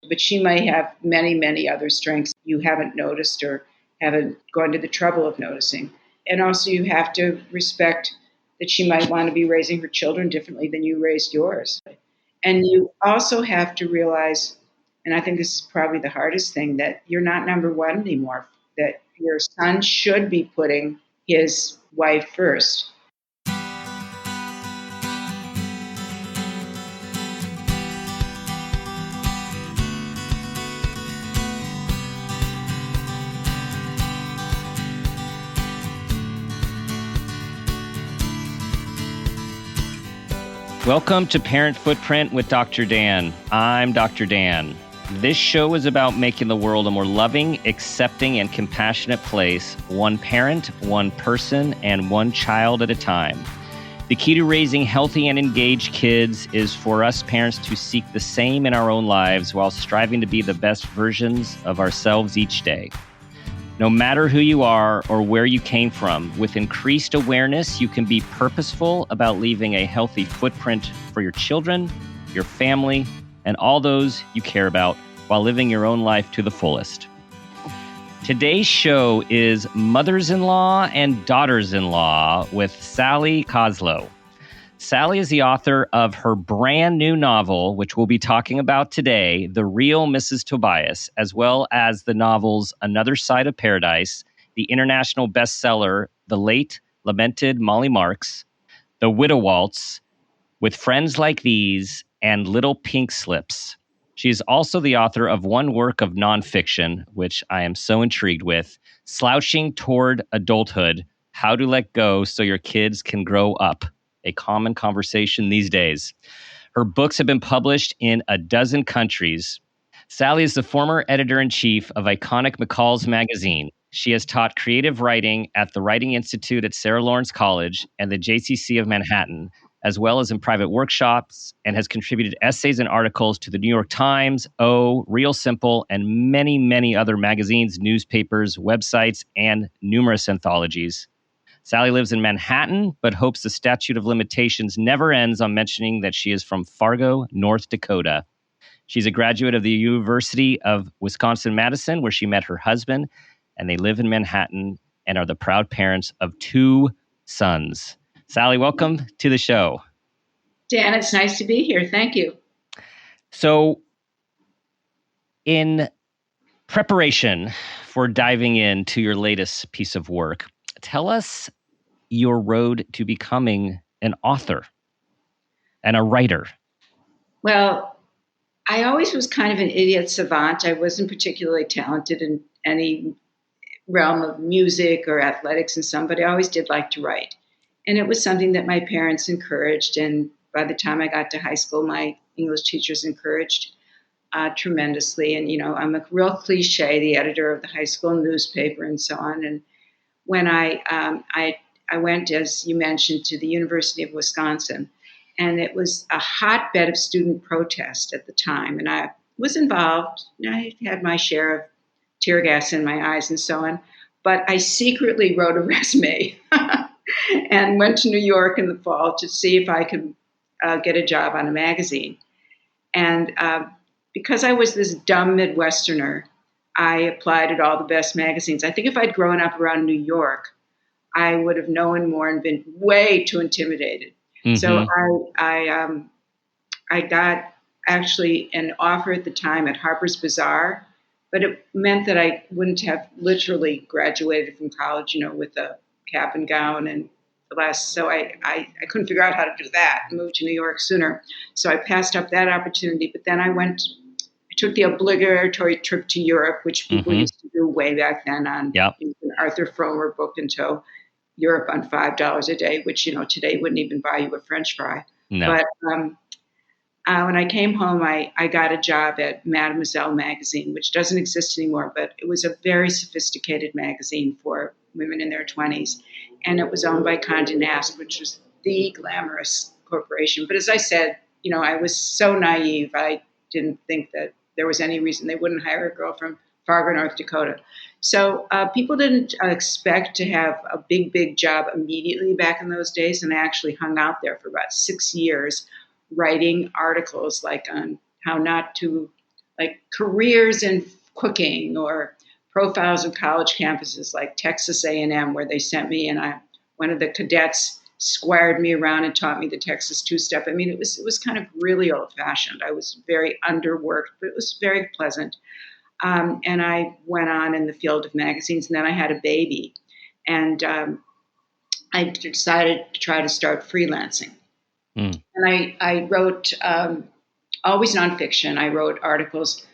but she might have many, many other strengths you haven't noticed or haven't gone to the trouble of noticing. And also, you have to respect that she might want to be raising her children differently than you raised yours. And you also have to realize, and I think this is probably the hardest thing, that you're not number one anymore, that your son should be putting his wife first. Welcome to Parent Footprint with Dr. Dan. I'm Dr. Dan. This show is about making the world a more loving, accepting, and compassionate place, one parent, one person, and one child at a time. The key to raising healthy and engaged kids is for us parents to seek the same in our own lives while striving to be the best versions of ourselves each day. No matter who you are or where you came from, with increased awareness, you can be purposeful about leaving a healthy footprint for your children, your family, and all those you care about while living your own life to the fullest. Today's show is Mothers-in-Law and Daughters-in-Law with Sally Koslow. Sally is the author of her brand new novel, which we'll be talking about today, The Real Mrs. Tobias, as well as the novels Another Side of Paradise, the international bestseller, The Late Lamented Molly Marks, The Widow Waltz, With Friends Like These, and Little Pink Slips. She is also the author of one work of nonfiction, which I am so intrigued with, Slouching Toward Adulthood, How to Let Go So Your Kids Can Grow Up. A common conversation these days. Her books have been published in 12 countries. Sally is the former editor-in-chief of iconic McCall's magazine. She has taught creative writing at the Writing Institute at Sarah Lawrence College and the JCC of Manhattan, as well as in private workshops, and has contributed essays and articles to the New York Times, Real Simple, and many, many other magazines, newspapers, websites, and numerous anthologies. Sally lives in Manhattan, but hopes the statute of limitations never ends on mentioning that she is from Fargo, North Dakota. She's a graduate of the University of Wisconsin-Madison, where she met her husband, and they live in Manhattan and are the proud parents of 2 sons. Sally, welcome to the show. Dan, it's nice to be here. Thank you. So, in preparation for diving into your latest piece of work, tell us your road to becoming an author and a writer. Well, I always was kind of an idiot savant. I wasn't particularly talented in any realm of music or athletics and some, but I always did like to write. And it was something that my parents encouraged. And by the time I got to high school, my English teachers encouraged tremendously. And, I'm a real cliche, the editor of the high school newspaper and so on. And when I went, as you mentioned, to the University of Wisconsin, and it was a hotbed of student protest at the time. And I was involved. I had my share of tear gas in my eyes and so on. But I secretly wrote a resume and went to New York in the fall to see if I could get a job on a magazine. And because I was this dumb Midwesterner, I applied at all the best magazines. I think if I'd grown up around New York, I would have known more and been way too intimidated. Mm-hmm. So I got actually an offer at the time at Harper's Bazaar, but it meant that I wouldn't have literally graduated from college, with a cap and gown and less. So I couldn't figure out how to do that and moved to New York sooner. So I passed up that opportunity. But then I took the obligatory trip to Europe, which people used to do way back then on an Arthur Fromer book until Europe on $5 a day, which, today wouldn't even buy you a French fry. No. But when I came home, I got a job at Mademoiselle magazine, which doesn't exist anymore, but it was a very sophisticated magazine for women in their 20s. And it was owned by Condé Nast, which was the glamorous corporation. But as I said, I was so naive. I didn't think that there was any reason they wouldn't hire a girl from Fargo, North Dakota. So people didn't expect to have a big, big job immediately back in those days. And I actually hung out there for about 6 years writing articles like on how not to like careers in cooking or profiles of college campuses like Texas A&M, where they sent me, and one of the cadets squired me around and taught me the Texas two-step. I mean, it was kind of really old-fashioned. I was very underworked, but it was very pleasant. And I went on in the field of magazines, and then I had a baby, and I decided to try to start freelancing. And I wrote always nonfiction. I wrote articles.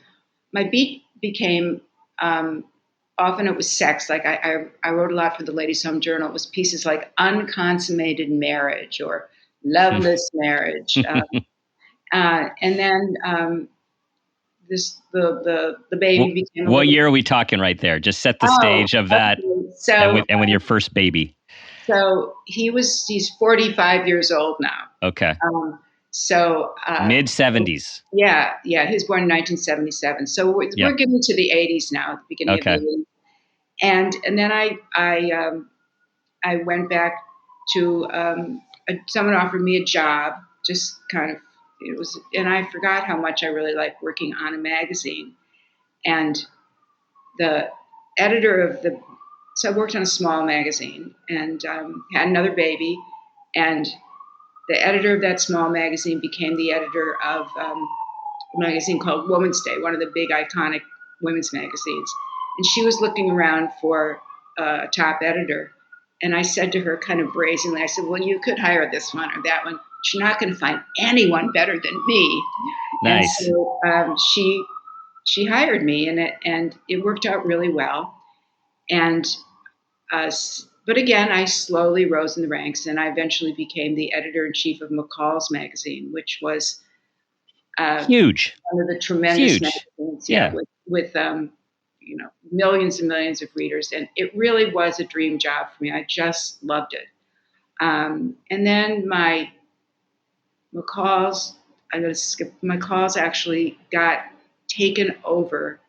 My beat became often it was sex. Like I wrote a lot for the Ladies' Home Journal. It was pieces like unconsummated marriage or loveless marriage, and then the baby became. What year are we talking right there? Just set the stage of that, okay. So, and with your first baby. So he's 45 years old now. Okay. Mid 70s. Yeah. He was born in 1977. So we're getting to the 80s now, at the beginning of the 80s. And then I went back to someone offered me a job, just kind of and I forgot how much I really liked working on a magazine. And the editor of so I worked on a small magazine and had another baby, and the editor of that small magazine became the editor of a magazine called Woman's Day, one of the big iconic women's magazines. And she was looking around for a top editor. And I said to her kind of brazenly, I said, well, you could hire this one or that one, but you're not going to find anyone better than me. Nice. And so she hired me, and it worked out really well. And but again, I slowly rose in the ranks, and I eventually became the editor-in-chief of McCall's magazine, which was huge, one of the tremendous magazines, with millions and millions of readers, and it really was a dream job for me. I just loved it. And then McCall's actually got taken over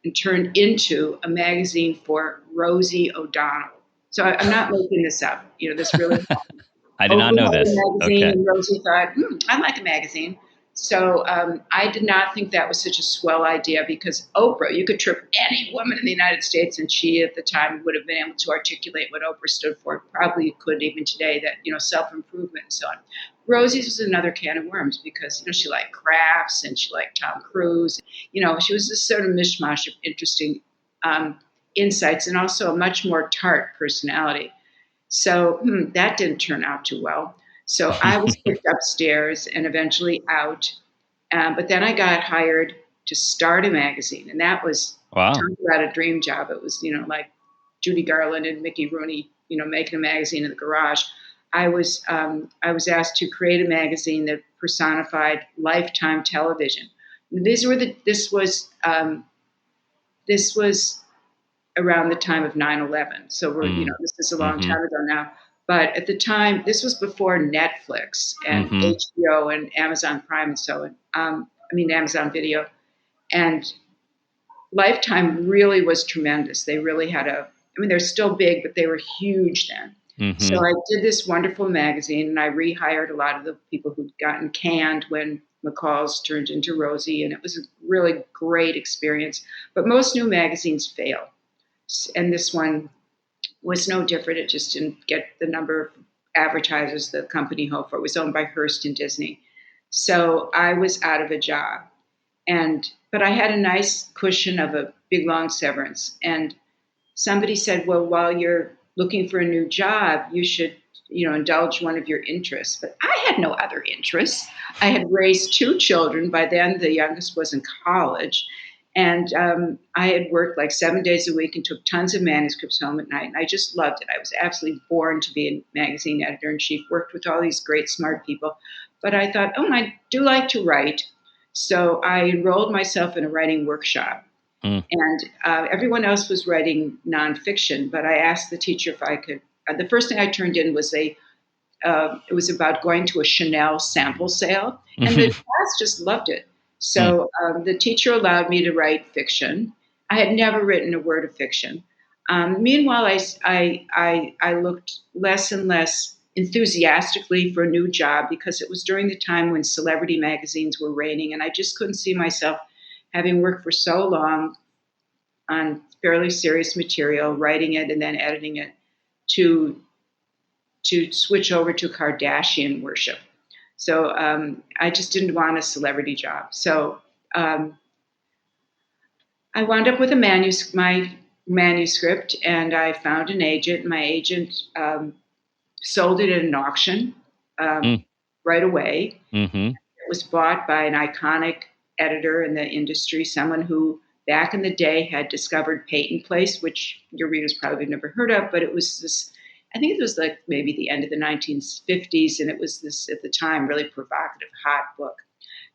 and turned into a magazine for Rosie O'Donnell. So I'm not making this up. This really happened. I did not know this. Okay. And Rosie thought, I like a magazine. So I did not think that was such a swell idea, because Oprah, you could trip any woman in the United States, and she at the time would have been able to articulate what Oprah stood for. Probably could even today, that, self-improvement and so on. Rosie's was another can of worms, because, she liked crafts and she liked Tom Cruise. She was this sort of mishmash of interesting insights, and also a much more tart personality. So that didn't turn out too well. So I was kicked upstairs and eventually out. But then I got hired to start a magazine. And that was talking about a dream job. It was, like Judy Garland and Mickey Rooney, making a magazine in the garage. I was asked to create a magazine that personified Lifetime television. This was around the time of 9/11. So this is a long time ago now. But at the time, this was before Netflix and HBO and Amazon Prime and so on. Amazon Video. And Lifetime really was tremendous. They really had they're still big, but they were huge then. So I did this wonderful magazine, and I rehired a lot of the people who'd gotten canned when McCall's turned into Rosie, and it was a really great experience. But most new magazines fail. And this one was no different. It just didn't get the number of advertisers the company hoped for. It was owned by Hearst and Disney. So I was out of a job. But I had a nice cushion of a big, long severance. And somebody said, well, while you're looking for a new job, you should, indulge one of your interests. But I had no other interests. I had raised 2 children. By then, the youngest was in college. And I had worked like 7 days a week and took tons of manuscripts home at night. And I just loved it. I was absolutely born to be a magazine editor-in-chief, worked with all these great, smart people. But I thought, I do like to write. So I enrolled myself in a writing workshop. And everyone else was writing nonfiction. But I asked the teacher if I could. The first thing I turned in was it was about going to a Chanel sample sale. And the class just loved it. So the teacher allowed me to write fiction. I had never written a word of fiction. Meanwhile, I looked less and less enthusiastically for a new job, because it was during the time when celebrity magazines were reigning, and I just couldn't see myself having worked for so long on fairly serious material, writing it and then editing it, to switch over to Kardashian worship. So I just didn't want a celebrity job. So um, I wound up with my manuscript, and I found an agent. My agent sold it at an auction um, Mm. right away. Mm-hmm. It was bought by an iconic editor in the industry, someone who back in the day had discovered Peyton Place, which your readers probably have never heard of, but it was this, I think it was like maybe the end of the 1950s, and it was this, at the time, really provocative, hot book.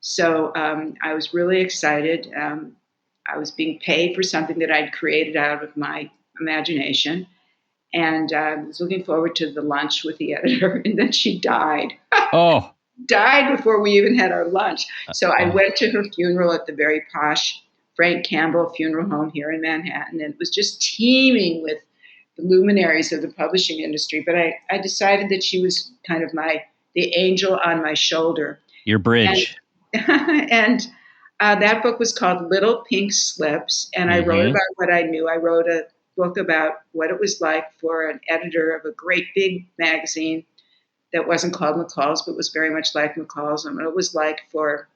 So I was really excited. I was being paid for something that I'd created out of my imagination. And I was looking forward to the lunch with the editor, and then she died. Oh. Died before we even had our lunch. So I Oh. went to her funeral at the very posh Frank Campbell Funeral Home here in Manhattan, and it was just teeming with the luminaries of the publishing industry. But I decided that she was kind of the angel on my shoulder. Your And bridge. and that book was called Little Pink Slips, and I wrote Mm-hmm. about what I knew. I wrote a book about what it was like for an editor of a great big magazine that wasn't called McCall's, but was very much like McCall's, and what it was like for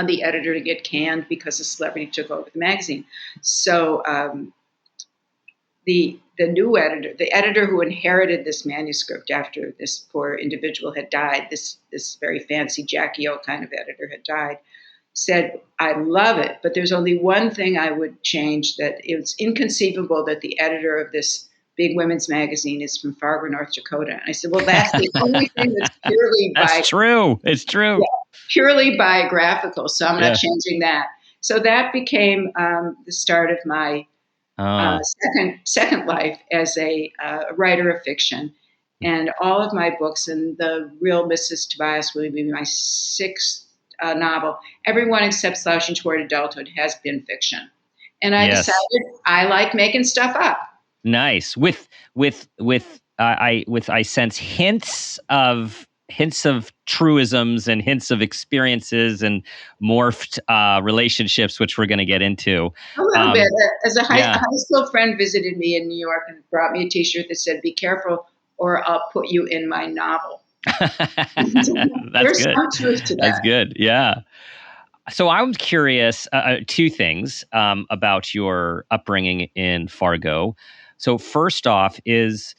the editor to get canned because a celebrity took over the magazine. So the new editor, the editor who inherited this manuscript after this poor individual had died, this very fancy Jackie O kind of editor had died, said, I love it, but there's only one thing I would change, that it's inconceivable that the editor of this big women's magazine is from Fargo, North Dakota. And I said, well, that's the only thing that's That's true. It's true. purely biographical, so I'm not Yeah. changing that. So that became the start of my Oh. second life as a writer of fiction. And all of my books, and the real Mrs. Tobias will be my sixth novel. Everyone except Slouching Toward Adulthood has been fiction. And I Yes. decided I like making stuff up. Nice. I sense hints of truisms and hints of experiences and morphed relationships, which we're going to get into. A little bit. As a Yeah. high school friend visited me in New York and brought me a T-shirt that said, "Be careful, or I'll put you in my novel." That's There's good. some truth to That's that. good. Yeah. So I'm curious, two things about your upbringing in Fargo. So first off is,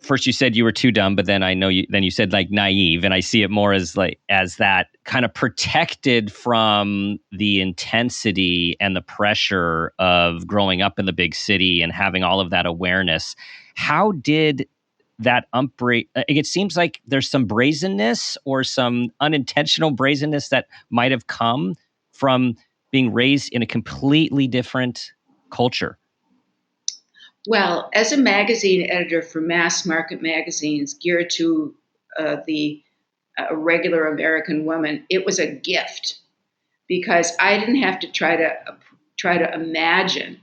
first you said you were too dumb, but then then you said like naive, and I see it more as that kind of protected from the intensity and the pressure of growing up in the big city and having all of that awareness. How did that it seems like there's some brazenness or some unintentional brazenness that might have come from being raised in a completely different culture. Well, as a magazine editor for mass market magazines geared to the regular American woman, it was a gift because I didn't have to try to imagine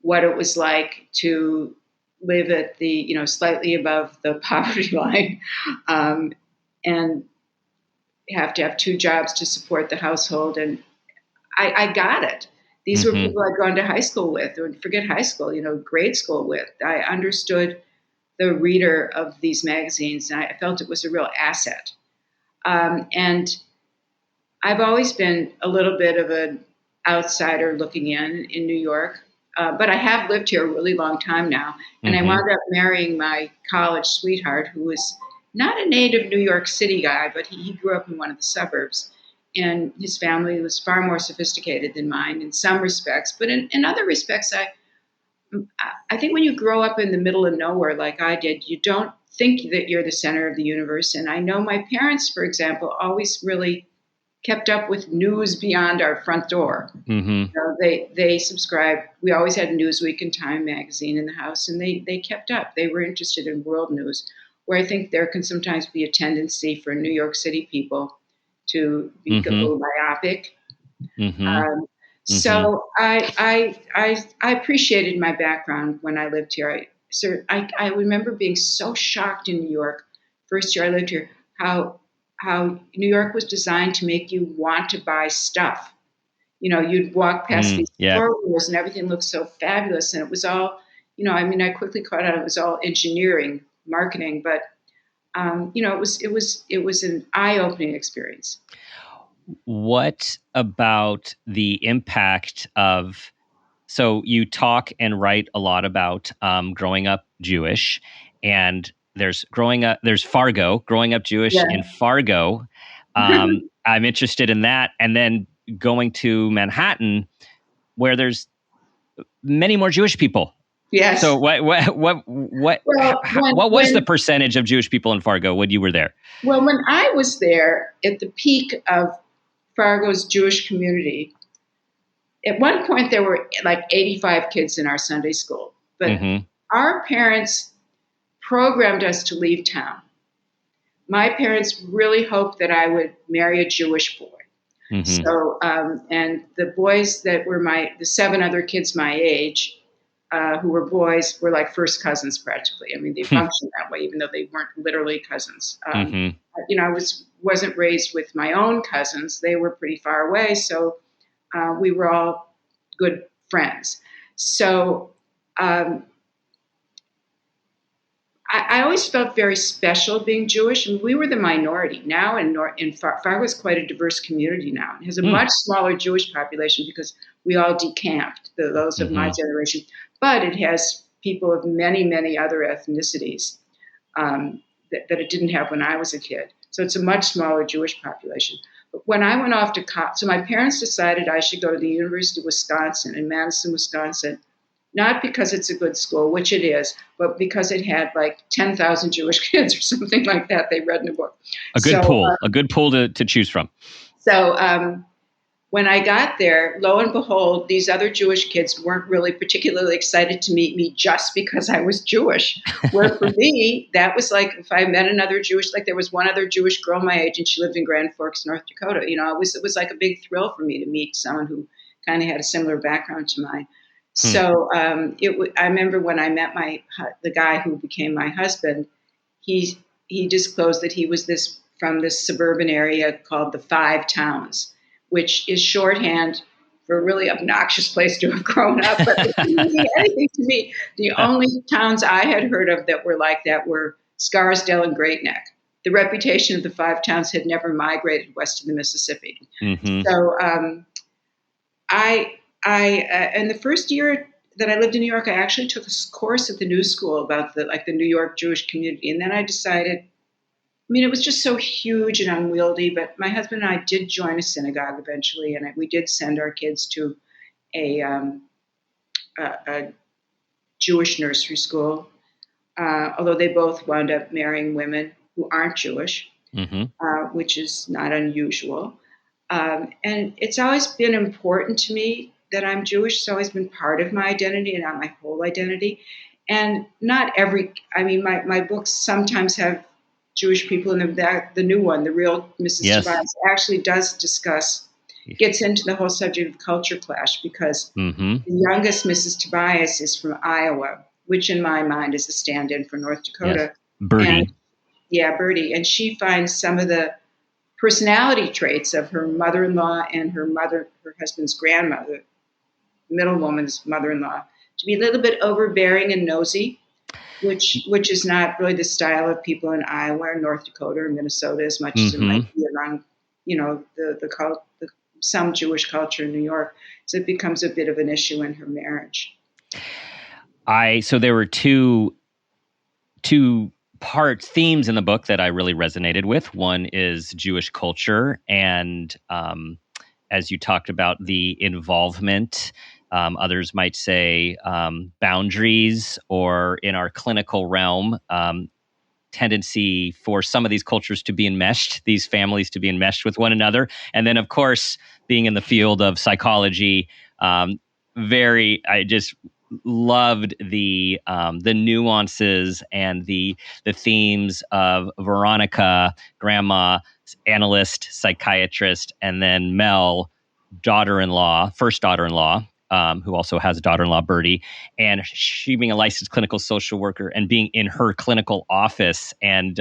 what it was like to live at the slightly above the poverty line, and have to have two jobs to support the household. And I got it. These were Mm-hmm. people I'd gone to high school with, or forget high school, grade school with. I understood the reader of these magazines, and I felt it was a real asset. And I've always been a little bit of an outsider looking in New York, but I have lived here a really long time now. And I Mm-hmm. wound up marrying my college sweetheart, who was not a native New York City guy, but he grew up in one of the suburbs. And his family was far more sophisticated than mine in some respects. But in other respects, I think when you grow up in the middle of nowhere like I did, you don't think that you're the center of the universe. And I know my parents, for example, always really kept up with news beyond our front door. Mm-hmm. They subscribed. We always had Newsweek and Time magazine in the house, and they kept up. They were interested in world news, where I think there can sometimes be a tendency for New York City people to be a Mm-hmm. little myopic. Mm-hmm. Um, Mm-hmm. so I appreciated my background when I lived here. I remember being so shocked in New York, first year I lived here, how New York was designed to make you want to buy stuff. You'd walk past these Yeah. stores and everything looked so fabulous. And it was all, I quickly caught on it was all engineering, marketing, but it was an eye-opening experience. What about the impact of, so you talk and write a lot about growing up Jewish, and there's Fargo, growing up Jewish in Yeah. Fargo. I'm interested in that. And then going to Manhattan, where there's many more Jewish people. So Yes. Well, what was the percentage of Jewish people in Fargo when you were there? well, when I was there at the peak of Fargo's Jewish community, at one point there were like 85 kids in our Sunday school, but Mm-hmm. our parents programmed us to leave town. My parents really hoped that I would marry a Jewish boy. Mm-hmm. So, and the boys that were the 7 other kids my age, who were boys, were like first cousins practically. I mean, they functioned that way, even though they weren't literally cousins. Mm-hmm. I wasn't raised with my own cousins; they were pretty far away, so we were all good friends. So um, I always felt very special being Jewish, and we were the minority. Now, Fargo is quite a diverse community now. It has a much smaller Jewish population because we all decamped, those of my generation. But it has people of many, many other ethnicities that it didn't have when I was a kid. So it's a much smaller Jewish population. But when I went off to college, so my parents decided I should go to the University of Wisconsin in Madison, Wisconsin, not because it's a good school, which it is, but because it had like 10,000 Jewish kids or something like that. They read in a book. A good pool to choose from. So when I got there, lo and behold, these other Jewish kids weren't really particularly excited to meet me just because I was Jewish. Where for me, that was like if I met another Jewish, like there was one other Jewish girl my age, and she lived in Grand Forks, North Dakota. It was like a big thrill for me to meet someone who kind of had a similar background to mine. So I remember when I met the guy who became my husband, he disclosed that he was from this suburban area called the Five Towns, which is shorthand for a really obnoxious place to have grown up. But it didn't mean anything to me. The only towns I had heard of that were like that were Scarsdale and Great Neck. The reputation of the Five Towns had never migrated west of the Mississippi. Mm-hmm. So in the first year that I lived in New York, I actually took a course at the New School about the New York Jewish community, and then I decided. I mean, it was just so huge and unwieldy. But my husband and I did join a synagogue eventually, and we did send our kids to a Jewish nursery school. Although they both wound up marrying women who aren't Jewish, which is not unusual. And it's always been important to me that I'm Jewish. It's always been part of my identity and not my whole identity. And not my books sometimes have Jewish people in the new one, the real Mrs. Tobias, actually gets into the whole subject of culture clash because the youngest Mrs. Tobias is from Iowa, which in my mind is a stand-in for North Dakota. Yes. Birdie. Birdie. And she finds some of the personality traits of her mother-in-law and her husband's grandmother, middle woman's mother-in-law, to be a little bit overbearing and nosy, which is not really the style of people in Iowa or North Dakota or Minnesota as much as it might be around, some Jewish culture in New York. So it becomes a bit of an issue in her marriage. So there were two themes in the book that I really resonated with. One is Jewish culture, and as you talked about, the involvement. Others might say boundaries, or in our clinical realm, tendency for some of these cultures to be enmeshed, these families to be enmeshed with one another. And then, of course, being in the field of psychology, I just loved the nuances and the themes of Veronica, grandma, analyst, psychiatrist, and then Mel, first daughter-in-law, who also has a daughter-in-law, Birdie, and she being a licensed clinical social worker and being in her clinical office. And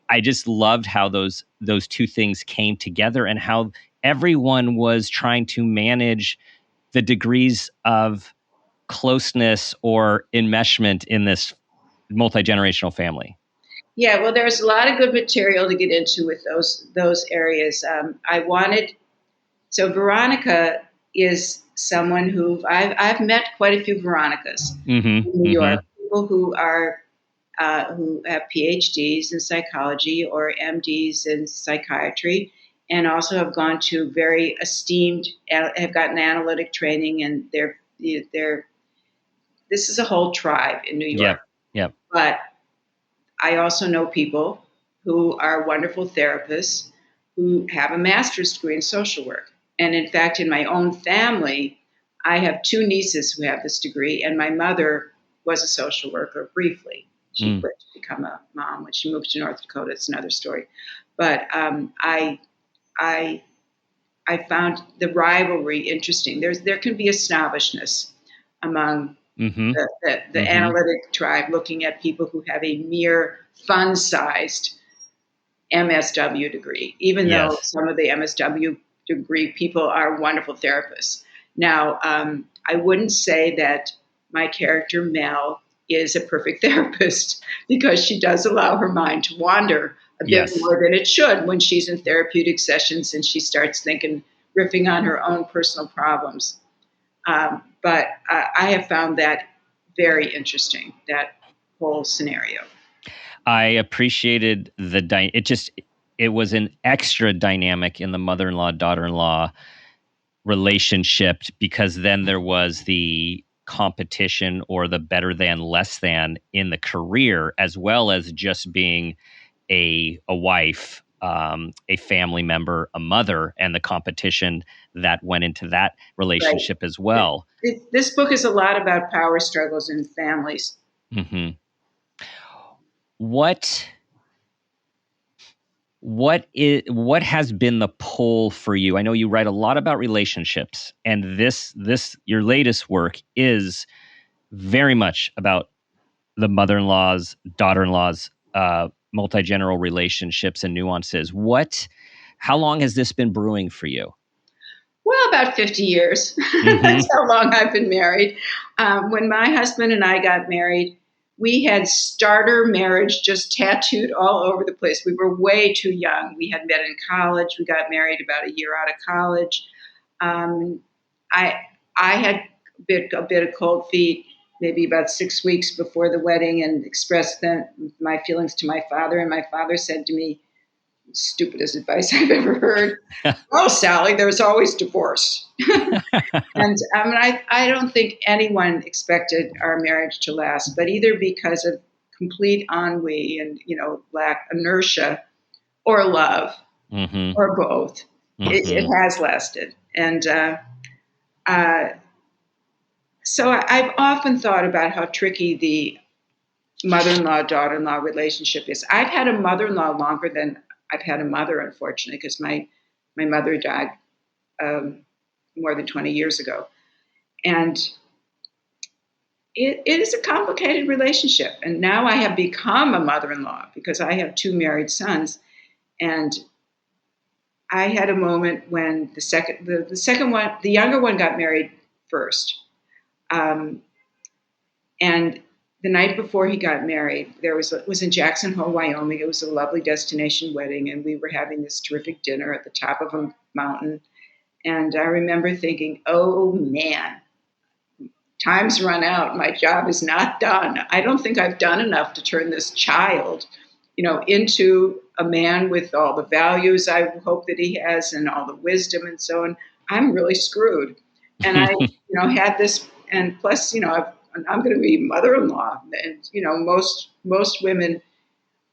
I just loved how those two things came together, and how everyone was trying to manage the degrees of closeness or enmeshment in this multi-generational family. Yeah, well, there's a lot of good material to get into with those areas. I wanted So Veronica is someone who I've met quite a few Veronicas Mm-hmm, in New mm-hmm. York, people who have PhDs in psychology or MDs in psychiatry, and also have gone to very esteemed, have gotten analytic training, and they're this is a whole tribe in New York. Yep, yep. But I also know people who are wonderful therapists who have a master's degree in social work. And in fact, in my own family, I have two nieces who have this degree, and my mother was a social worker briefly. She quit to become a mom when she moved to North Dakota. It's another story. But I I found the rivalry interesting. There can be a snobbishness among Mm-hmm. the analytic tribe looking at people who have a mere fun-sized MSW degree, even though Yes. some of the MSW degree people are wonderful therapists. Now, I wouldn't say that my character Mel is a perfect therapist because she does allow her mind to wander a bit Yes. more than it should when she's in therapeutic sessions and she starts thinking, riffing on her own personal problems. But I have found that very interesting, that whole scenario. I appreciated it was an extra dynamic in the mother-in-law, daughter-in-law relationship, because then there was the competition or the better than, less than in the career, as well as just being a wife, a family member, a mother, and the competition that went into that relationship Right. as well. This book is a lot about power struggles in families. Mm-hmm. What has been the pull for you? I know you write a lot about relationships, and this your latest work is very much about the mother-in-laws, daughter-in-laws, multi-general relationships and nuances. How long has this been brewing for you? Well, about 50 years. Mm-hmm. That's how long I've been married. When my husband and I got married, we had starter marriage just tattooed all over the place. We were way too young. We had met in college. We got married about a year out of college. Um, I I had a bit of cold feet maybe about 6 weeks before the wedding and expressed my feelings to my father. And my father said to me, stupidest advice I've ever heard. Well, Sally, there's always divorce. And I mean, I don't think anyone expected our marriage to last, but either because of complete ennui and lack inertia, or love, Mm-hmm. or both, it Mm-hmm. has lasted. And uh, so I've often thought about how tricky the mother-in-law daughter-in-law relationship is. I've had a mother-in-law longer than I've had a mother, unfortunately, because my mother died more than 20 years ago. And it is a complicated relationship. And now I have become a mother-in-law because I have two married sons. And I had a moment when the second one, the younger one, got married first. Um, and the night before he got married, it was in Jackson Hole, Wyoming. It was a lovely destination wedding, and we were having this terrific dinner at the top of a mountain. And I remember thinking, oh man, time's run out. My job is not done. I don't think I've done enough to turn this child, into a man with all the values I hope that he has and all the wisdom and so on. I'm really screwed. And I, had this, and plus, I'm going to be mother-in-law, and most women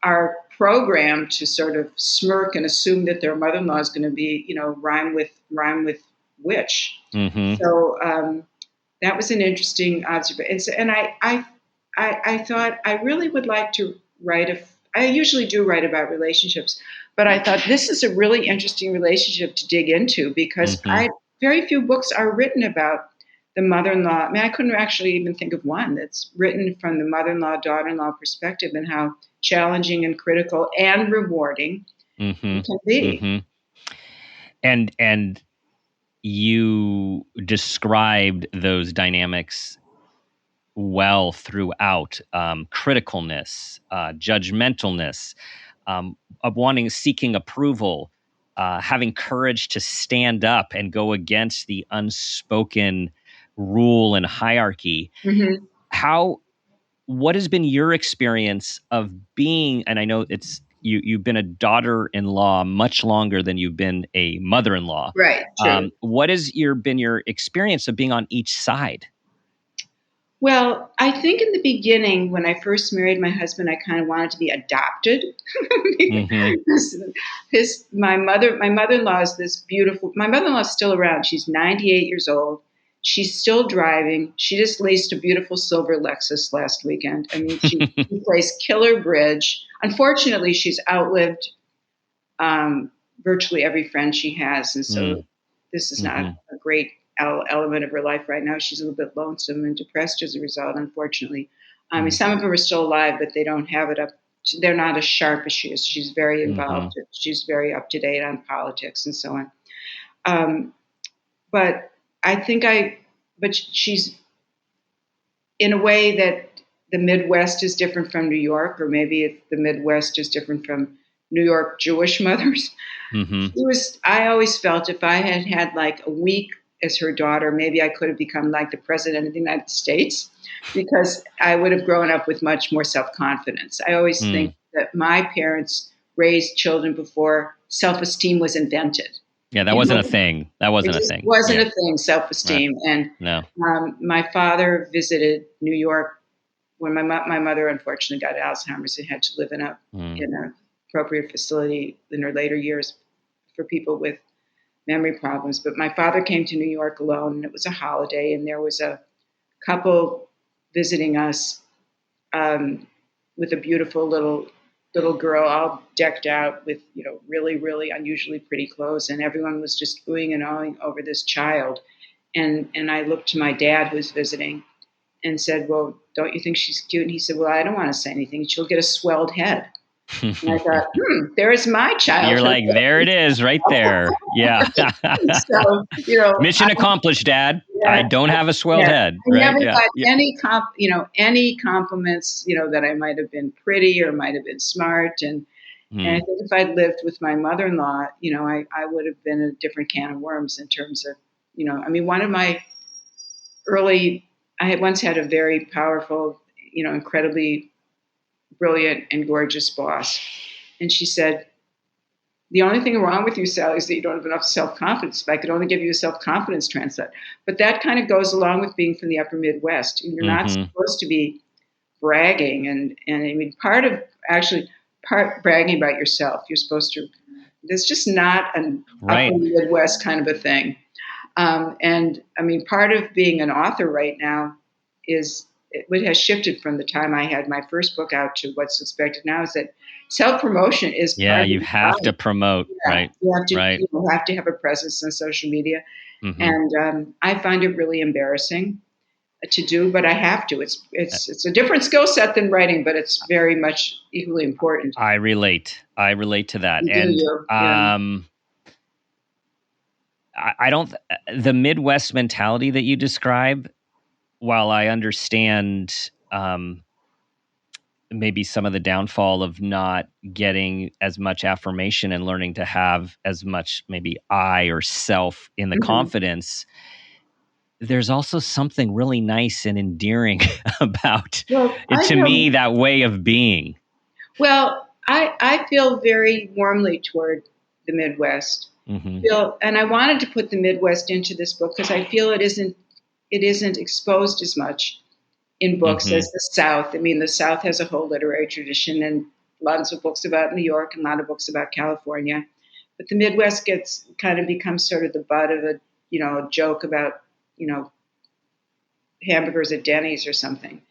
are programmed to sort of smirk and assume that their mother-in-law is going to be, rhyme with witch. Mm-hmm. So that was an interesting observation. And I thought I really would like to write I usually do write about relationships, but I thought this is a really interesting relationship to dig into because Mm-hmm. very few books are written about the mother-in-law. I mean, I couldn't actually even think of one that's written from the mother-in-law, daughter-in-law perspective and how challenging and critical and rewarding Mm-hmm. it can be. Mm-hmm. And you described those dynamics well throughout, criticalness, judgmentalness, of seeking approval, having courage to stand up and go against the unspoken rule and hierarchy. Mm-hmm. What has been your experience of being, and I know you've been a daughter-in-law much longer than you've been a mother-in-law. Right. True. What has been your experience of being on each side? Well, I think in the beginning, when I first married my husband, I kind of wanted to be adopted. Mm-hmm. My mother-in-law is this beautiful. My mother-in-law is still around. She's 98 years old. She's still driving. She just leased a beautiful silver Lexus last weekend. I mean, she plays killer bridge. Unfortunately, she's outlived virtually every friend she has, and so this is not a great element of her life right now. She's a little bit lonesome and depressed as a result, unfortunately. I mean, some of them are still alive, but they don't have it up. They're not as sharp as she is. She's very involved. She's very up to date on politics and so on. But but she's in a way that the Midwest is different from New York, or maybe the Midwest is different from New York Jewish mothers. I always felt if I had had like a week as her daughter, maybe I could have become like the president of the United States, because I would have grown up with much more self-confidence. I always think that my parents raised children before self-esteem was invented. Yeah, that wasn't a thing. Wasn't a thing, self-esteem. Right. And my father visited New York when my mother unfortunately got Alzheimer's and had to live in an appropriate facility in her later years for people with memory problems. But my father came to New York alone, and it was a holiday, and there was a couple visiting us with a beautiful little girl, all decked out with, really, really unusually pretty clothes, and everyone was just oohing and ahhing over this child. And I looked to my dad, who was visiting, and said, "Well, don't you think she's cute?" And he said, "Well, I don't want to say anything. She'll get a swelled head." And I thought, there's my child. You're like, there it is, right there. Yeah. So, mission accomplished, Dad. Yeah, I don't have a swelled head. I never got any compliments, that I might have been pretty or might have been smart. And I think if I'd lived with my mother-in-law, I would have been a different can of worms in terms of, one of my I had once had a very powerful, incredibly brilliant and gorgeous boss. And she said, "The only thing wrong with you, Sally, is that you don't have enough self-confidence. If I could only give you a self-confidence translate." But that kind of goes along with being from the upper Midwest. And you're not supposed to be bragging. And I mean, part bragging about yourself. You're supposed to, there's just not an upper Midwest kind of a thing. And I mean, part of being an author right now is, it has shifted from the time I had my first book out to what's expected now, is that self-promotion is you have to promote, right? You have to have a presence on social media. And I find it really embarrassing to do, but I have to. It's a different skill set than writing, but it's very much equally important. I relate to that. I don't, the Midwest mentality that you describe, while I understand maybe some of the downfall of not getting as much affirmation and learning to have as much maybe I or self in the confidence, there's also something really nice and endearing about me, that way of being. Well, I feel very warmly toward the Midwest. And I wanted to put the Midwest into this book because I feel it isn't exposed as much in books as the South. I mean, the South has a whole literary tradition and lots of books about New York and a lot of books about California. But the Midwest becomes sort of the butt of a joke about, hamburgers at Denny's or something.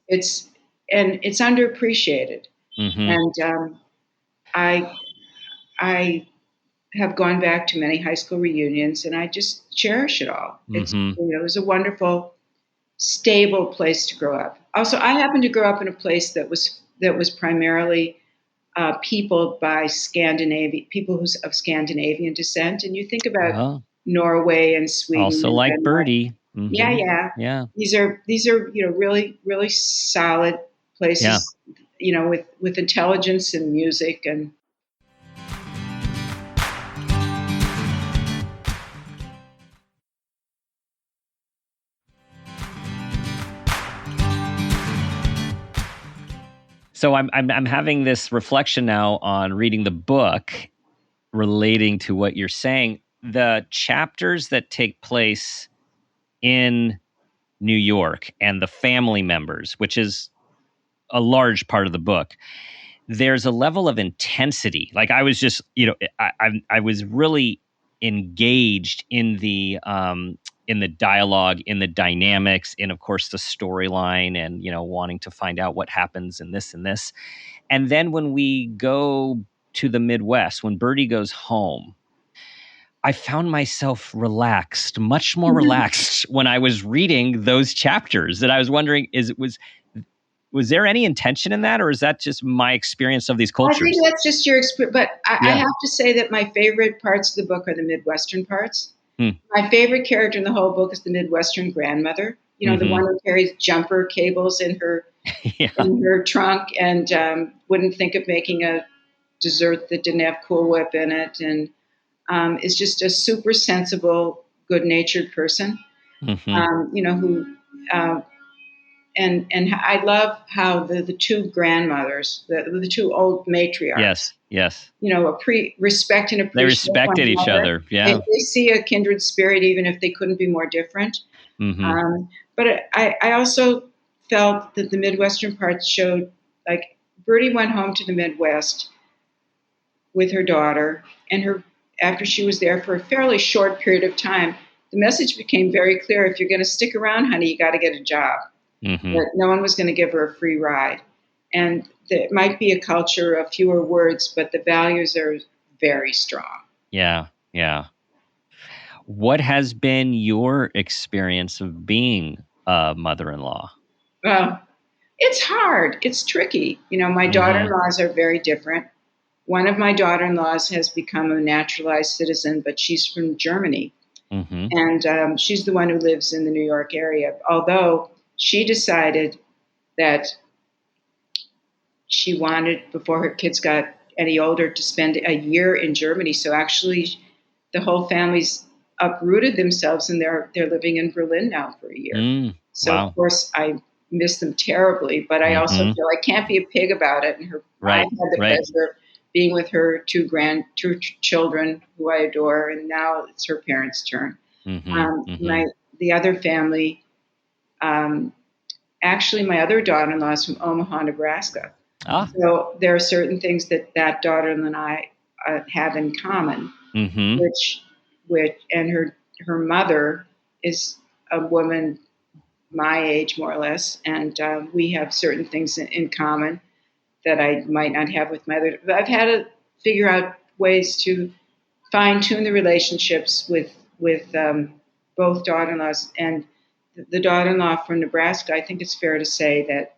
It's underappreciated. And I have gone back to many high school reunions, and I just cherish it all. It's it was a wonderful, stable place to grow up. Also, I happened to grow up in a place that was primarily peopled by people who's of Scandinavian descent. And you think about Oh, Norway and Sweden also and like Denmark. Birdie. Yeah, Mm-hmm. yeah. Yeah. These are really really solid Yeah. places, with intelligence and music and. So I'm having this reflection now on reading the book relating to what you're saying. The chapters that take place in New York and the family members, which is a large part of the book, there's a level of intensity. Like I was just, I was really engaged in the dialogue, in the dynamics, in of course the storyline, and wanting to find out what happens in this and this. And then when we go to the Midwest, when Birdie goes home, I found myself relaxed, much more relaxed when I was reading those chapters. That I was wondering, was there any intention in that, or is that just my experience of these I think cultures? that's just your experience, but I Yeah. have to say that my favorite parts of the book are the Midwestern parts. Hmm. My favorite character in the whole book is the Midwestern grandmother. The one who carries jumper cables in her Yeah. in her trunk and wouldn't think of making a dessert that didn't have Cool Whip in it, and is just a super sensible, good-natured person. Who and I love how the two grandmothers, the two old matriarchs, Yes. respect and They appreciate one respected each another. other. Yeah. They see a kindred spirit, even if they couldn't be more different. But I also felt that the Midwestern parts showed, like, Bertie went home to the Midwest with her daughter, and after she was there for a fairly short period of time, the message became very clear: if you're going to stick around, honey, you got to get a job. That no one was going to give her a free ride, and it might be a culture of fewer words, but the values are very strong. Yeah. What has been your experience of being a mother-in-law? Well, it's hard. It's tricky. My daughter-in-laws are very different. One of my daughter-in-laws has become a naturalized citizen, but she's from Germany. And she's the one who lives in the New York area, although she decided that she wanted, before her kids got any older, to spend a year in Germany. So actually, the whole family's uprooted themselves, and they're living in Berlin now for a year. So Wow. of course I miss them terribly, but I also feel I can't be a pig about it. And I've had the pleasure of being with her two children who I adore, and now it's her parents' turn. The other family, actually, my other daughter-in-law is from Omaha, Nebraska. So there are certain things that daughter-in-law and I have in common, which and her mother is a woman my age, more or less, and we have certain things in common that I might not have with my other. I've had to figure out ways to fine-tune the relationships with both daughter-in-laws, and the daughter-in-law from Nebraska. I think it's fair to say that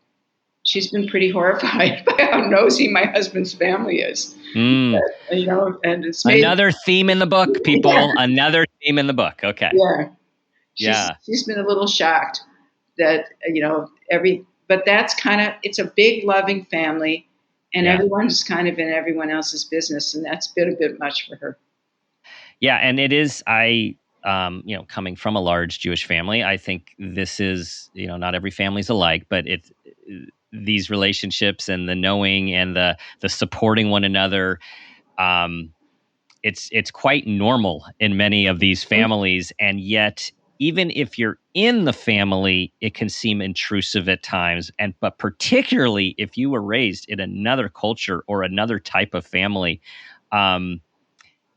she's been pretty horrified by how nosy my husband's family is. And it's made, another theme in the book, people. Yeah. Another theme in the book. Okay. Yeah. She's been a little shocked that but that's it's a big loving family, and everyone's kind of in everyone else's business, and that's been a bit much for her. Yeah, and it is. Coming from a large Jewish family, I think this is, not every family's alike, but these relationships and the knowing and the supporting one another, it's quite normal in many of these families, and yet even if you're in the family, it can seem intrusive at times, but particularly if you were raised in another culture or another type of family. And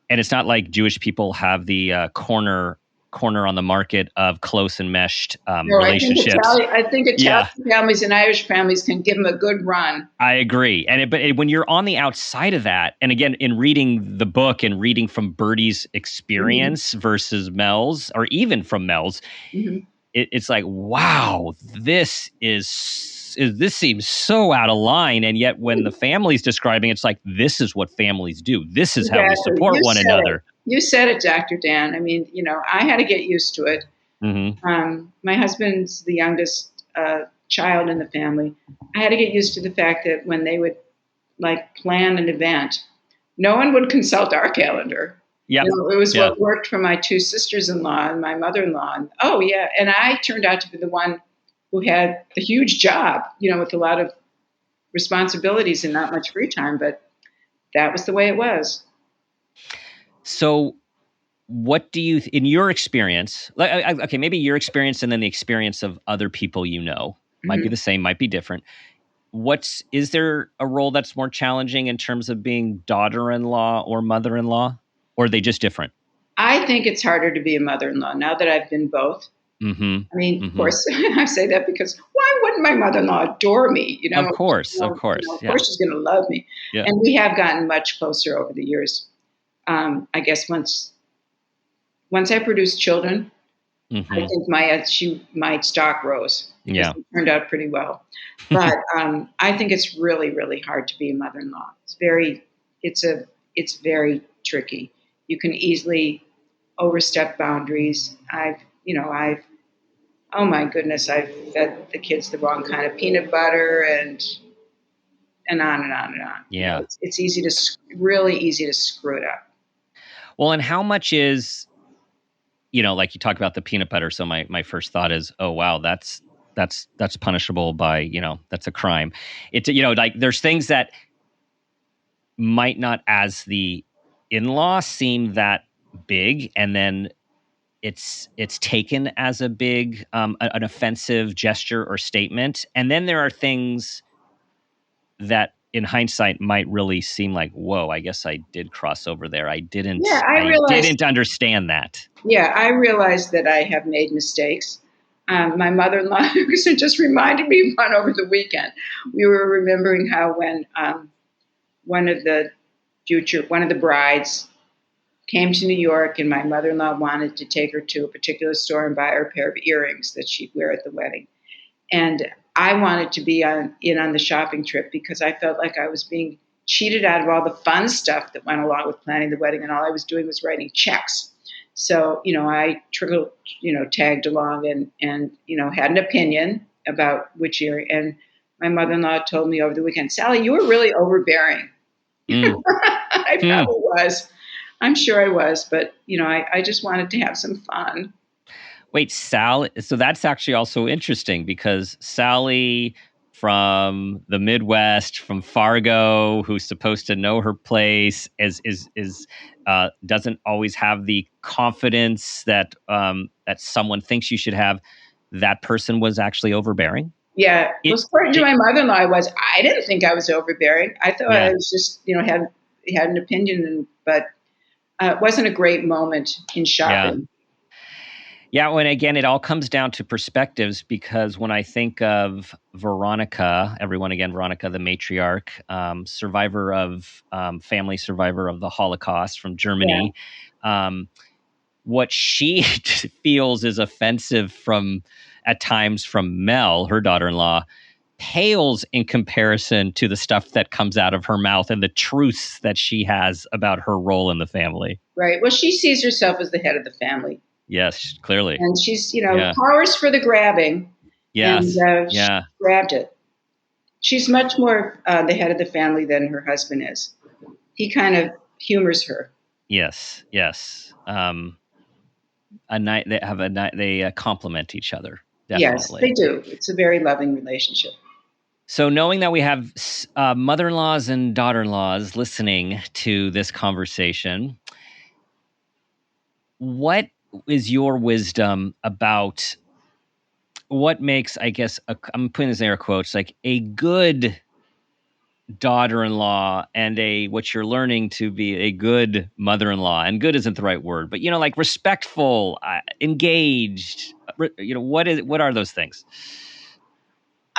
it's not like Jewish people have the corner on the market of close and meshed relationships. I think Italian families and Irish families can give them a good run. I agree. But when you're on the outside of that, and again, in reading the book and reading from Bertie's experience versus Mel's, or even from Mel's, it's like, wow, this seems so out of line. And yet when the family's describing, it's like, this is what families do. This is how we Exactly. support one another. You said it, Dr. Dan. I mean, I had to get used to it. Mm-hmm. My husband's the youngest child in the family. I had to get used to the fact that when they would like plan an event, no one would consult our calendar. Yeah. It was Yeah. what worked for my two sisters-in-law and my mother-in-law. And, oh yeah, and I turned out to be the one who had a huge job, with a lot of responsibilities and not much free time. But that was the way it was. So what do you, in your experience, okay, maybe your experience and then the experience of other people might be the same, might be different. Is there a role that's more challenging in terms of being daughter-in-law or mother-in-law, or are they just different? I think it's harder to be a mother-in-law now that I've been both. Mm-hmm. I mean, of course, I say that because why wouldn't my mother-in-law adore me? Of course. Of course she's going to love me. Yeah. And we have gotten much closer over the years. I guess once I produced children, I think my stock rose. Yeah, it turned out pretty well. But I think it's really, really hard to be a mother-in-law. It's very tricky. You can easily overstep boundaries. Oh my goodness, I've fed the kids the wrong kind of peanut butter and on and on and on. Yeah. It's really easy to screw it up. Well, and how much is, like you talk about the peanut butter. So my first thought is, oh, wow, that's punishable by, that's a crime. It's, like there's things that might not as the in-law seem that big. And then it's taken as a big, an offensive gesture or statement. And then there are things that in hindsight might really seem like, whoa, I guess I did cross over there. I didn't understand that. Yeah, I realized that I have made mistakes. My mother-in-law just reminded me of one over the weekend. We were remembering how when one of the brides came to New York and my mother-in-law wanted to take her to a particular store and buy her a pair of earrings that she'd wear at the wedding. And I wanted to be in on the shopping trip because I felt like I was being cheated out of all the fun stuff that went along with planning the wedding, and all I was doing was writing checks. So, I tagged along and had an opinion about which earring. And my mother-in-law told me over the weekend, Sally, you were really overbearing. I probably was. I'm sure I was, but I just wanted to have some fun. Wait, Sally. So that's actually also interesting because Sally from the Midwest, from Fargo, who's supposed to know her place, is doesn't always have the confidence that that someone thinks you should have. That person was actually overbearing. Yeah, according to my mother-in-law, I didn't think I was overbearing. I thought I was just had an opinion, but it wasn't a great moment in shopping. Yeah, when again, it all comes down to perspectives because when I think of Veronica, Veronica, the matriarch, family survivor of the Holocaust from Germany, what she feels is offensive at times from Mel, her daughter-in-law, pales in comparison to the stuff that comes out of her mouth and the truths that she has about her role in the family. Right. Well, she sees herself as the head of the family. Yes, clearly. And she's, powers for the grabbing. Yes. And she grabbed it. She's much more the head of the family than her husband is. He kind of humors her. Yes. They complement each other. Definitely. Yes, they do. It's a very loving relationship. So knowing that we have mother-in-laws and daughter-in-laws listening to this conversation, what is your wisdom about what makes, I guess, I'm putting this in air quotes, like a good daughter-in-law and what you're learning to be a good mother-in-law? And good isn't the right word, but like respectful, engaged. What are those things?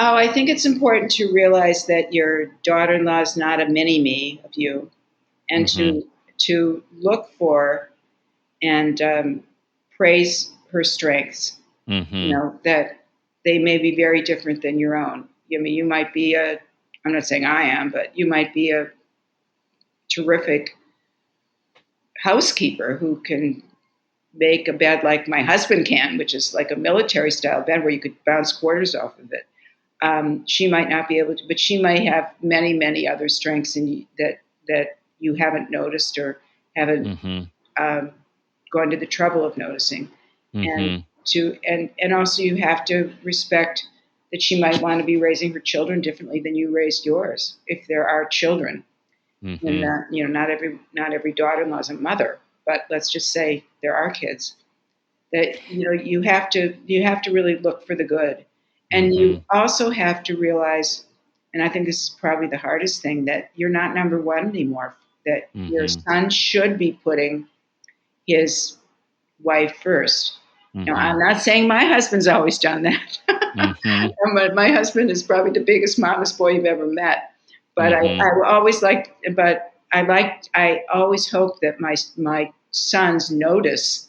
Oh, I think it's important to realize that your daughter-in-law is not a mini-me of you, and to look for and praise her strengths Mm-hmm. that they may be very different than your own. I mean, you might be I'm not saying I am, but you might be a terrific housekeeper who can make a bed like my husband can, which is like a military style bed where you could bounce quarters off of it. She might not be able to, but she might have many, many other strengths that you haven't noticed or haven't Mm-hmm. um, gone to the trouble of noticing. And Mm-hmm. and also you have to respect that she might want to be raising her children differently than you raised yours, if there are children. And Mm-hmm. not every daughter-in-law is a mother, but let's just say there are kids that you have to really look for the good, and Mm-hmm. you also have to realize, and I think this is probably the hardest thing, that you're not number one anymore. That your Mm-hmm. son should be putting his wife first. Now, Mm-hmm. I'm not saying my husband's always done that. Mm-hmm. My husband is probably the biggest mama's boy you've ever met. But Mm-hmm. I always hope that my sons notice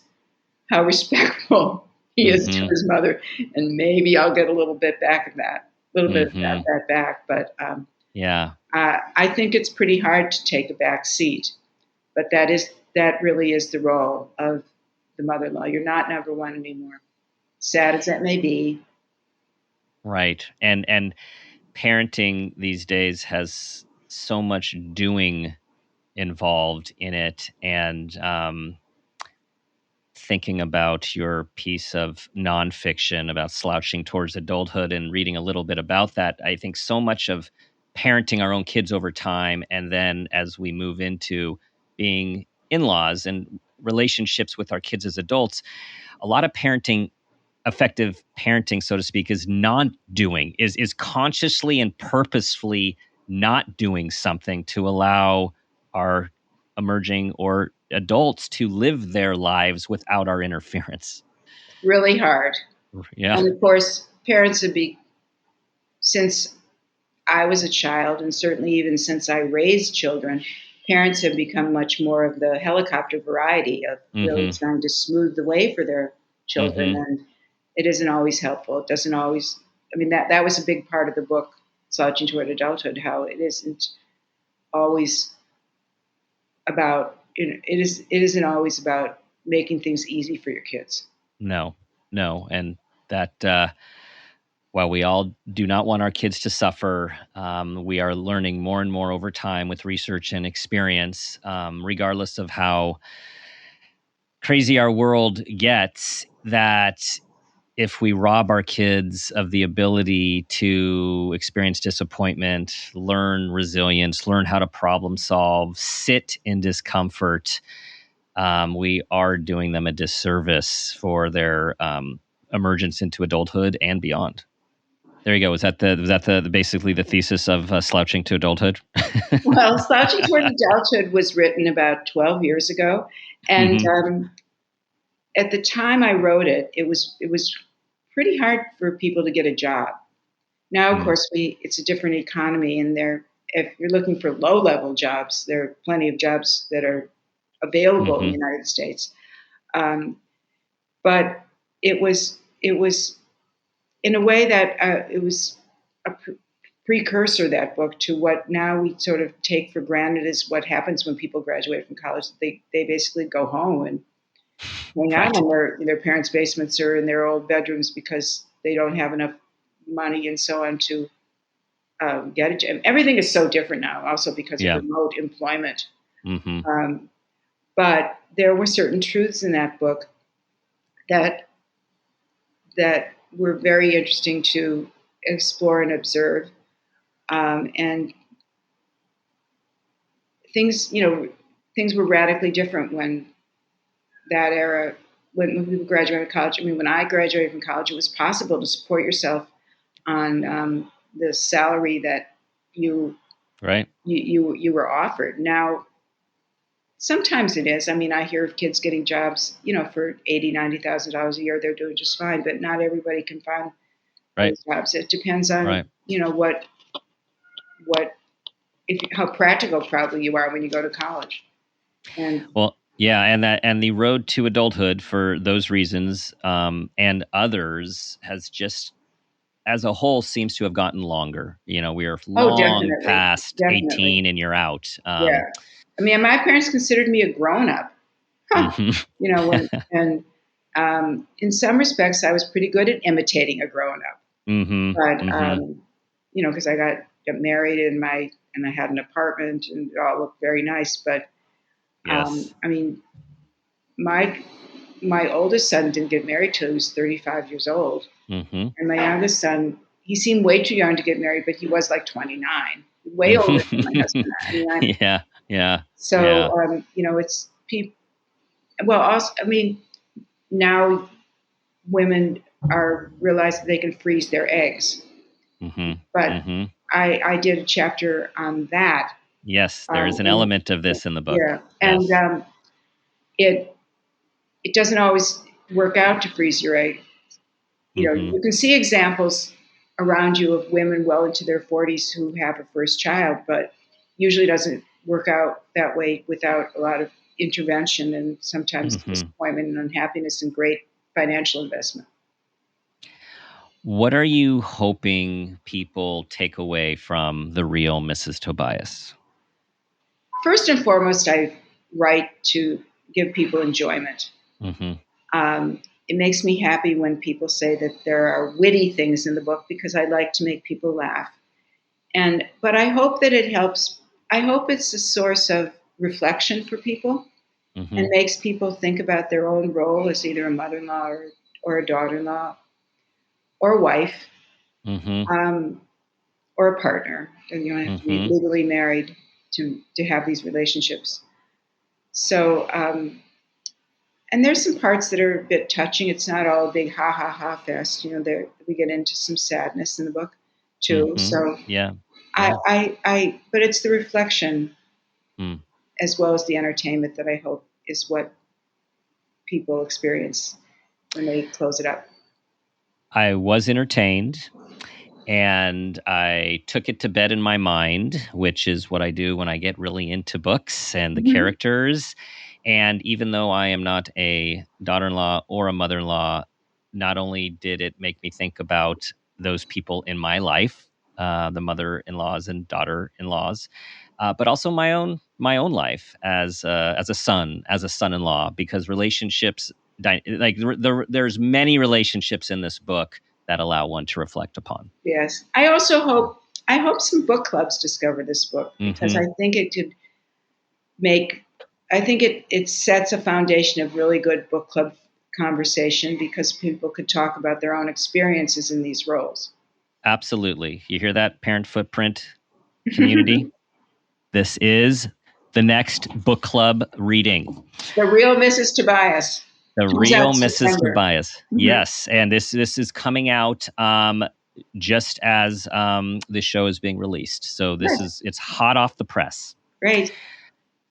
how respectful he is to Mm-hmm. his mother, and maybe I'll get a little bit back of that, a little bit of Mm-hmm. that back. But Yeah. I think it's pretty hard to take a back seat. But that really is the role of the mother-in-law. You're not number one anymore, sad as that may be. Right. And parenting these days has so much doing involved in it, and thinking about your piece of nonfiction about slouching towards adulthood and reading a little bit about that, I think so much of parenting our own kids over time, and then as we move into being in-laws and relationships with our kids as adults, a lot of parenting, effective parenting, so to speak, is not doing, is consciously and purposefully not doing something to allow our emerging or adults to live their lives without our interference. Really hard. Yeah. And of course, parents would be, since I was a child, and certainly even since I raised children, parents have become much more of the helicopter variety of really Mm-hmm. trying to smooth the way for their children. Mm-hmm. And it isn't always helpful. It doesn't always, I mean, that was a big part of the book, Slouching Toward Adulthood, how it isn't always about, it isn't always about making things easy for your kids. No, no. And that, while we all do not want our kids to suffer, we are learning more and more over time with research and experience, regardless of how crazy our world gets, that if we rob our kids of the ability to experience disappointment, learn resilience, learn how to problem solve, sit in discomfort, we are doing them a disservice for their emergence into adulthood and beyond. There you go. Was that the basically the thesis of slouching to adulthood? Well, Slouching Toward Adulthood was written about 12 years ago. And Hmm. at the time I wrote it, it was pretty hard for people to get a job. Now, of Mm. course, it's a different economy, and if you're looking for low level jobs, there are plenty of jobs that are available in the Hmm. United States. Um, but it was in a way that it was a precursor, that book, to what now we sort of take for granted is what happens when people graduate from college. They basically go home and hang out Right. in their parents' basements or in their old bedrooms because they don't have enough money and so on to get a job. Everything is so different now, also because of Yeah. remote employment. Hmm. Um, but there were certain truths in that book that that were very interesting to explore and observe. And things, things were radically different when that era, when people graduated college. I mean, when I graduated from college, it was possible to support yourself on the salary that you Right. you were offered. Now, sometimes it is. I mean, I hear of kids getting jobs, for $80,000, $90,000 a year. They're doing just fine, but not everybody can find Right. those jobs. It depends on, Right. what how practical probably you are when you go to college. And Well, Yeah, and the road to adulthood for those reasons and others has just as a whole seems to have gotten longer. We are Oh, long definitely, past definitely. 18 and you're out. Yeah. I mean, my parents considered me a grown up. Huh. Mhm. And in some respects, I was pretty good at imitating a grown up. Mhm. But Mhm. because I got married and I had an apartment and it all looked very nice. But Yes. I mean, my my oldest son didn't get married till he was 35 years old, Mhm. and my youngest son, he seemed way too young to get married, but he was like 29, way older than my husband. I mean, Yeah. Yeah. so Yeah. it's people. Well, also, I mean, now women are realize that they can freeze their eggs, Mhm. but Mhm. I did a chapter on that. Yes, there is an In element of this in the book. Yeah, and Yes. it it doesn't always work out to freeze your egg. Mhm. You can see examples around you of women well into their 40s who have a first child, but usually doesn't work out that way without a lot of intervention and sometimes Mhm. disappointment and unhappiness and great financial investment. What are you hoping people take away from the real Mrs. Tobias? First and foremost, I write to give people enjoyment. Mhm. It makes me happy when people say that there are witty things in the book because I like to make people laugh. But I hope that it helps. I hope it's a source of reflection for people and Mhm. makes people think about their own role as either a mother-in-law or a daughter-in-law or a wife, Mhm. um, or a partner. And you don't have to be Mhm. legally married to have these relationships. So, and there's some parts that are a bit touching. It's not all a big ha ha ha fest. There we get into some sadness in the book too. Mhm. So Yeah. Yeah. but it's the reflection Mm. as well as the entertainment that I hope is what people experience when they close it up. I was entertained and I took it to bed in my mind, which is what I do when I get really into books and the Mm-hmm. characters. And even though I am not a daughter in law or a mother in law, not only did it make me think about those people in my life, the mother in laws and daughter in laws, but also my own life as a son, as a son in law, because relationships, there's many relationships in this book that allow one to reflect upon. Yes, I hope some book clubs discover this book because Hmm. make I think it sets a foundation of really good book club conversation because people could talk about their own experiences in these roles. Absolutely. You hear that, parent footprint community? This is the next book club reading. The Real Mrs. Tobias The comes out real in Mrs. September. Tobias. Mm-hmm. Yes. And this is coming out just as this show is being released. So Good. it's hot off the press. Great.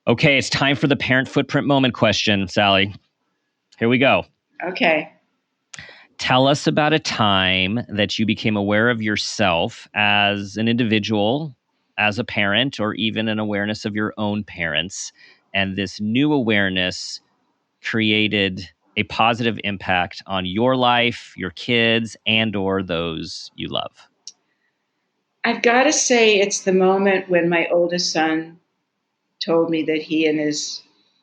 Okay, it's time for the parent footprint moment question, Sally. Here we go. Okay. Tell us about a time that you became aware of yourself as an individual, as a parent, or even an awareness of your own parents. And this new awareness created a positive impact on your life, your kids, and or those you love. I've got to say, it's the moment when my oldest son told me that he and his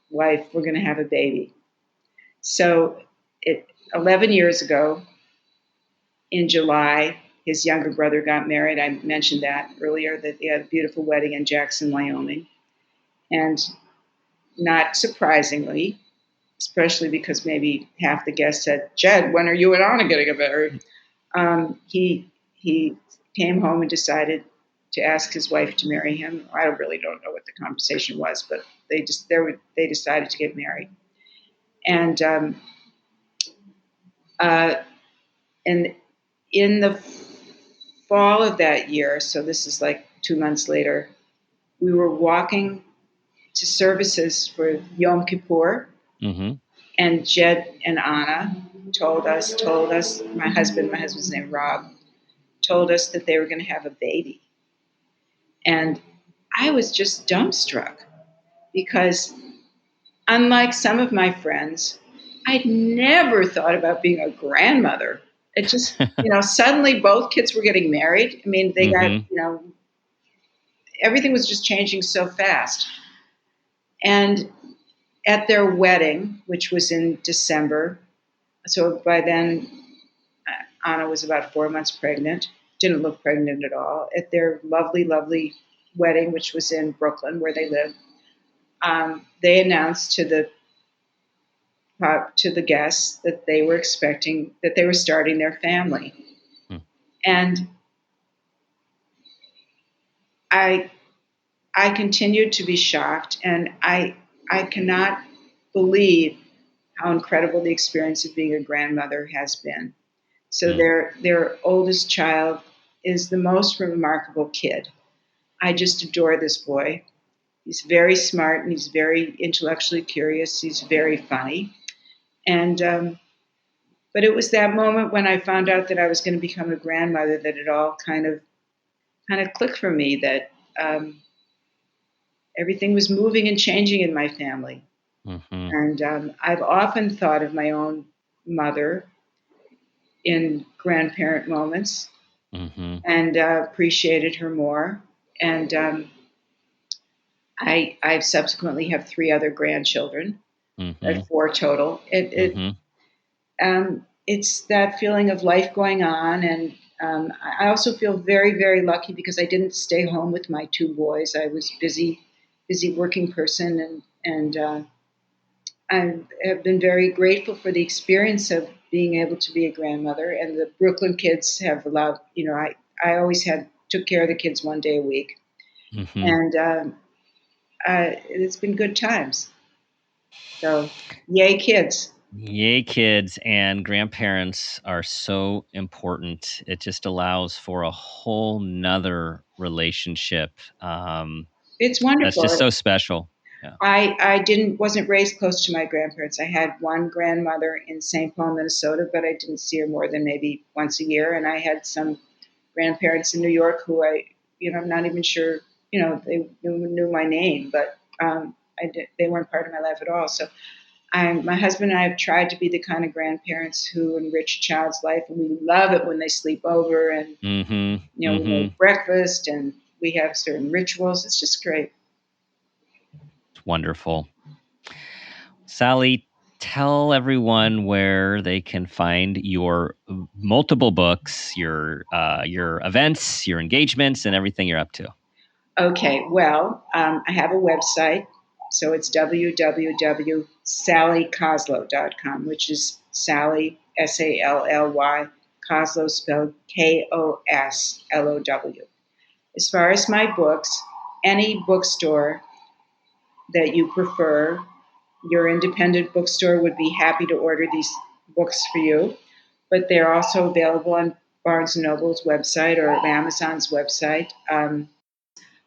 wife were going to have a baby. So, 11 years ago in July, his younger brother got married. I mentioned that earlier, that they had a beautiful wedding in Jackson, Wyoming. And not surprisingly, especially because maybe half the guests said, Jed, when are you and Anna getting married? He came home and decided to ask his wife to marry him. I really don't know what the conversation was, but they decided to get married. And uh, and in the fall of that year, so this is like 2 months later, we were walking to services for Yom Kippur, Mm-hmm. and Jed and Anna told us, my husband's name Rob, told us that they were going to have a baby. And I was just dumbstruck because unlike some of my friends, I'd never thought about being a grandmother. It just, suddenly both kids were getting married. I mean, they got, Mm-hmm. everything was just changing so fast. And at their wedding, which was in December, so by then Anna was about 4 months pregnant, didn't look pregnant at all. At their lovely, lovely wedding, which was in Brooklyn, where they live, they announced to the guests that they were expecting, that they were starting their family. Hmm. And I continued to be shocked, and I cannot believe how incredible the experience of being a grandmother has been. So Hmm. their oldest child is the most remarkable kid. I just adore this boy. He's very smart and he's very intellectually curious. He's very funny. And but it was that moment when I found out that I was going to become a grandmother that it all kind of clicked for me, that everything was moving and changing in my family. Mm-hmm. And I've often thought of my own mother in grandparent moments Mm-hmm. and appreciated her more. And I subsequently have three other grandchildren, Mm-hmm. four total. Mm-hmm. It's that feeling of life going on, and I also feel very, very lucky because I didn't stay home with my two boys. I was busy working person, and I have been very grateful for the experience of being able to be a grandmother. And the Brooklyn kids have allowed, I always took care of the kids 1 day a week, Mm-hmm. and it's been good times. So, yay, kids! Yay, kids and grandparents are so important. It just allows for a whole nother relationship. It's That's just wonderful. so special. Yeah. I wasn't raised close to my grandparents. I had one grandmother in St. Paul, Minnesota, but I didn't see her more than maybe once a year. And I had some grandparents in New York who I'm not even sure, they knew my name, but they weren't part of my life at all. So my husband and I have tried to be the kind of grandparents who enrich a child's life, and we love it when they sleep over, and Mm-hmm. we Mm-hmm. make breakfast and we have certain rituals. It's just great. It's wonderful. Sally, tell everyone where they can find your multiple books, your events, your engagements, and everything you're up to. Okay, well, I have a website, so it's www.sallykoslow.com, which is Sally, Sally, Koslow spelled Koslow. As far as my books, any bookstore that you prefer, your independent bookstore would be happy to order these books for you, but they're also available on Barnes& and Noble's website or Amazon's website.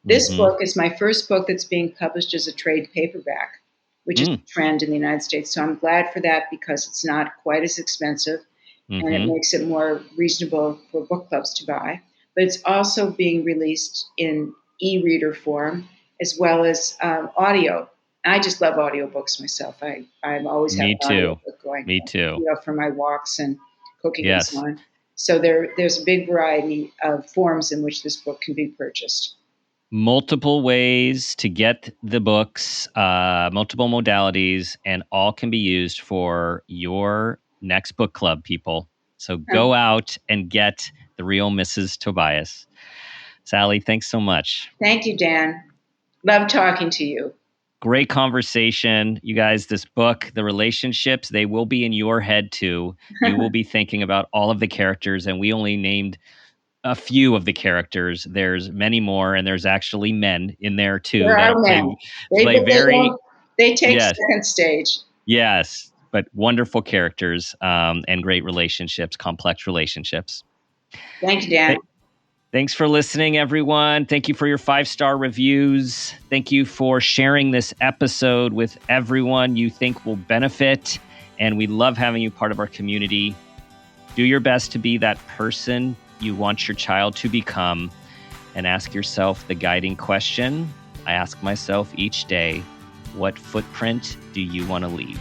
This Mm-hmm. book is my first book that's being published as a trade paperback, which is Mm. a trend in the United States. So I'm glad for that because it's not quite as expensive and it Mm-hmm. makes it more reasonable for book clubs to buy. But it's also being released in e-reader form as well as audio. I just love audiobooks myself. I always have Me an too. audiobook going, Me too. for my walks and cooking and so Yes. on. So there's a big variety of forms in which this book can be purchased. Multiple ways to get the books, multiple modalities, and all can be used for your next book club, people. So go out and get The Real Mrs. Tobias. Sally, thanks so much. Thank you, Dan. Love talking to you. Great conversation. You guys, this book, the relationships, they will be in your head too. You will be thinking about all of the characters, and we only named a few of the characters. There's many more, and there's actually men in there too There are that men. play But they very, don't. They take yes, second stage. yes, but wonderful characters, and great relationships, complex relationships. Thank you, Dan. Thanks for listening, everyone. Thank you for your 5-star reviews. Thank you for sharing this episode with everyone you think will benefit. And we love having you part of our community. Do your best to be that person you want your child to become, and ask yourself the guiding question I ask myself each day: What footprint do you want to leave?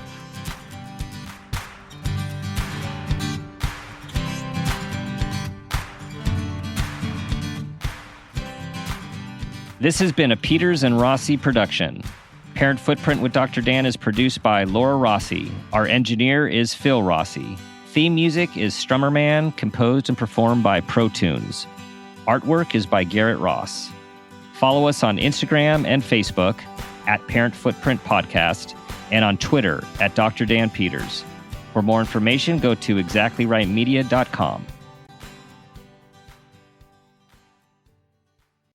This has been a Peters and Rossi production. Parent Footprint with Dr. Dan is produced by Laura Rossi. Our engineer is Phil Rossi. Theme music is Strummerman, composed and performed by ProTunes. Artwork is by Garrett Ross. Follow us on Instagram and Facebook at Parent Footprint Podcast and on Twitter at Dr. Dan Peters. For more information, go to exactlyrightmedia.com.